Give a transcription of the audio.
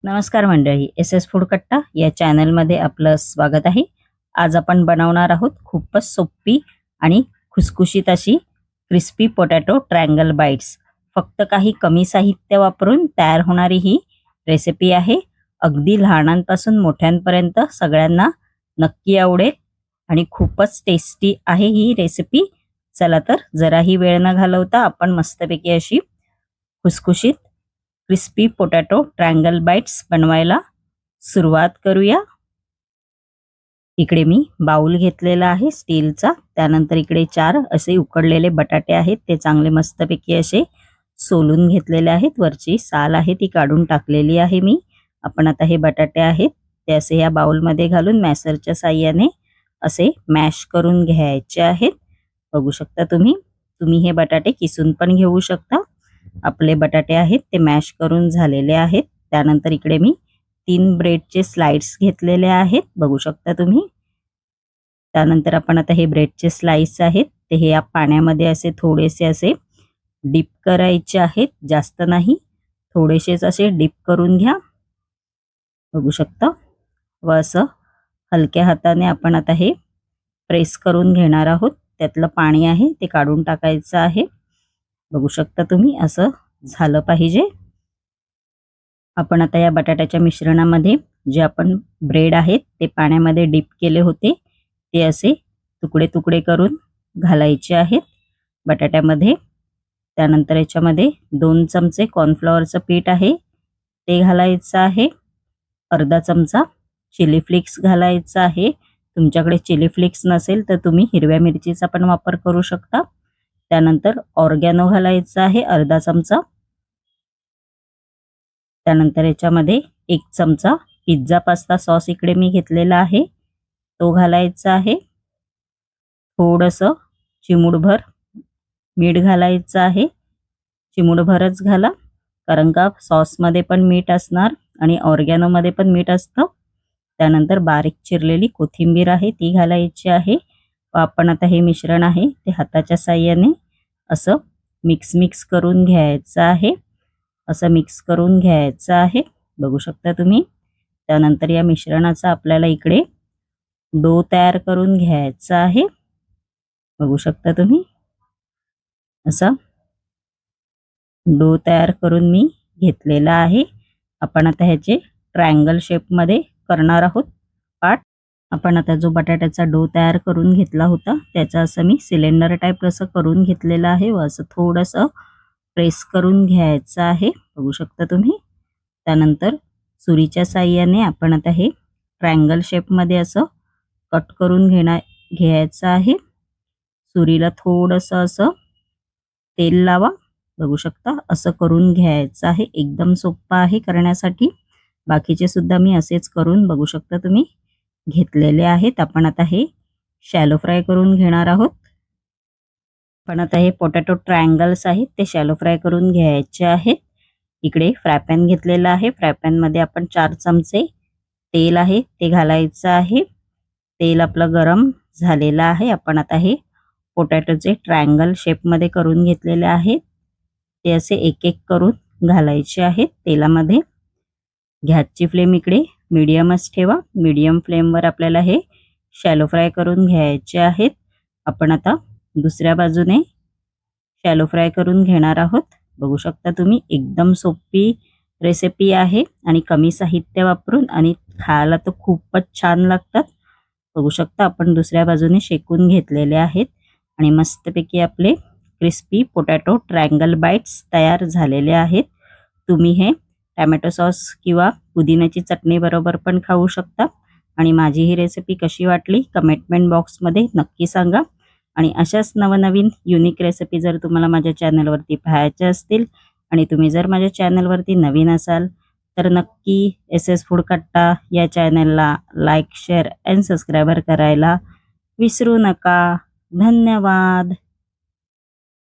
नमस्कार मंडळी, S S food कट्टा या चॅनलमध्ये आपलं स्वागत आहे। आज आपण बनवणार आहोत खूपच सोपी आणि खुसखुशीत अशी क्रिस्पी पोटॅटो ट्रायंगल बाईट्स। फक्त काही कमी साहित्य वापरून तयार होणारी ही रेसिपी आहे। अगदी लहानांपासून मोठ्यांपर्यंत सगळ्यांना नक्की आवडेल आणि खूपच टेस्टी आहे ही रेसिपी। चला तर जराही वेळ न घालवता आपण मस्तपैकी अशी खुसखुशीत क्रिस्पी पोटॅटो ट्रायंगल बाईट्स बनवायला सुरुवात करूया। इकडे मी बाउल घेतलेला आहे स्टीलचा। त्यानंतर इकडे 4 असे उकडलेले बटाटे आहेत, ते चांगले मस्तपैकी असे सोलून घेतलेले आहेत। वरची साल आहे ती काढून टाकलेली आहे मी। आपण आता हे बटाटे आहेत ते असे या बाउल मध्ये घालून मॅशरच्या साहाय्याने असे मॅश करून घ्यायचे आहेत। बघू शकता तुम्ही हे बटाटे किसून पण घेऊ शकता। आपले बटाटे आहेत ते मॅश करून झालेले आहेत। त्यानंतर इकडे मी 3 ब्रेडचे स्लाइड्स घेतलेले आहेत, बघू शकता तुम्ही। त्यानंतर आपण आता हे ब्रेडचे स्लाइस आहेत ते हे या पाण्यामध्ये असे थोडेसे असे डिप करायचे आहेत, जास्त नाही, थोडेसेच असे डिप करून घ्या, बघू शकता। व असं हलक्या हाताने आपण आता हे प्रेस करून घेणार आहोत। त्यातलं पाणी आहे ते काढून टाकायचं आहे, बघू शकता तुम्ही। असं झालं पाहिजे। आपण आता या बटाट्याच्या मिश्रणामध्ये जे आपण ब्रेड आहेत ते पाण्यामध्ये डिप केले होते ते असे तुकडे तुकडे करून घालायचे आहेत बटाट्यामध्ये। त्यानंतर याच्यामध्ये 2 चमचे कॉर्नफ्लॉवरचं पीठ आहे ते घालायचं आहे। अर्धा चमचा चिली फ्लेक्स घालायचा आहे। तुमच्याकडे चिली फ्लेक्स नसेल तर तुम्ही हिरव्या मिरचीचा पण वापर करू शकता। त्यानंतर ऑर्गॅनो घालायचा आहे अर्धा चमचा। त्यानंतर याच्यामध्ये 1 चमचा पिझ्झा पास्ता सॉस इकडे मी घेतलेला आहे तो घालायचा आहे। थोडंसं चिमूटभर मीठ घालायचं आहे, चिमूटभरच घाला, कारण का सॉस मध्ये पण मीठ असणार आणि ऑर्गॅनो मध्ये पण मीठ असतं। त्यानंतर बारीक चिरलेली कोथिंबीर आहे ती घालायची आहे। आपण आता हे मिश्रण आहे ते हाताच्या साहाय्याने असं मिक्स करून घ्यायचं आहे, असं मिक्स करून घ्यायचं आहे, बघू शकता तुम्ही। त्यानंतर या मिश्रणाचा आपल्याला इकडे डो तयार करून घ्यायचा आहे, बघू शकता तुम्ही। असा डो तयार करून मी घेतलेला आहे। आपण आता ह्याचे ट्रायंगल शेप मध्ये करणार आहोत पार्ट। आपण आता जो बटाट्याचा डो तयार करून घेतला होता त्याचा असं मी सिलेंडर टाइप असं करून घेतलेला आहे व असं थोडंसं प्रेस करून घ्यायचं आहे, बघू शकता तुम्ही। त्यानंतर सुरीच्या साहाय्याने आपण आता हे ट्रायंगल शेप मध्ये असं कट करून घ्यायचं आहे। सुरीला थोडंसं असं तेल लावा, बघू शकता, असं करून घ्यायचं आहे। एकदम सोपं आहे करण्यासाठी। बाकीचे सुद्धा मी असेच करून बघू शकता तुम्ही घेतलेले आहेत। आपण आता हे शॅलो फ्राय करून घेणार आहोत। पण आता हे पोटॅटो ट्रायंगल्स आहेत ते शॅलो फ्राय करून घ्यायचे आहेत। इकडे फ्राय पॅन घेतलेला आहे, फ्राय पॅन मध्ये आपण 4 चमचे तेल आहे ते घालायचं आहे। तेल आपलं गरम झालेलं आहे। आपण आता हे पोटॅटोचे ट्रायंगल शेप मध्ये करून घेतलेले आहेत ते असे एक एक करून घालायचे आहेत तेलामध्ये। गॅसची फ्लेम इकडे मीडियमच ठेवा, मीडियम फ्लेमवर आपल्याला हे शॅलो फ्राय करून घ्यायचे आहेत। आपण आता दुसऱ्या बाजूने शॅलो फ्राय करून घेणार आहोत, बघू शकता तुम्ही। एकदम सोपी रेसिपी आहे आणि कमी साहित्य वापरून आणि खायला तर खूपच छान लागतात, बघू शकता। आपण दुसऱ्या बाजूने शेकून घेतलेले आहेत आणि मस्तपैकी आपले क्रिस्पी पोटॅटो ट्रायंगल बाईट्स तयार झालेले आहेत। तुम्ही हे टोमॅटो सॉस किंवा पुदिन्याची चटणी बरोबर पण खाऊ शकता। आणि माझी ही रेसिपी कशी वाटली कमेंट बॉक्समध्ये नक्की सांगा। आणि अशाच नवनवीन युनिक रेसिपी जर तुम्हाला माझ्या चॅनलवरती पाहायच्या असतील आणि तुम्ही जर माझ्या चॅनलवरती नवीन असाल तर नक्की एस एस फूड कट्टा या चॅनलला लाईक, शेअर अँड सबस्क्राइबर करायला विसरू नका। धन्यवाद।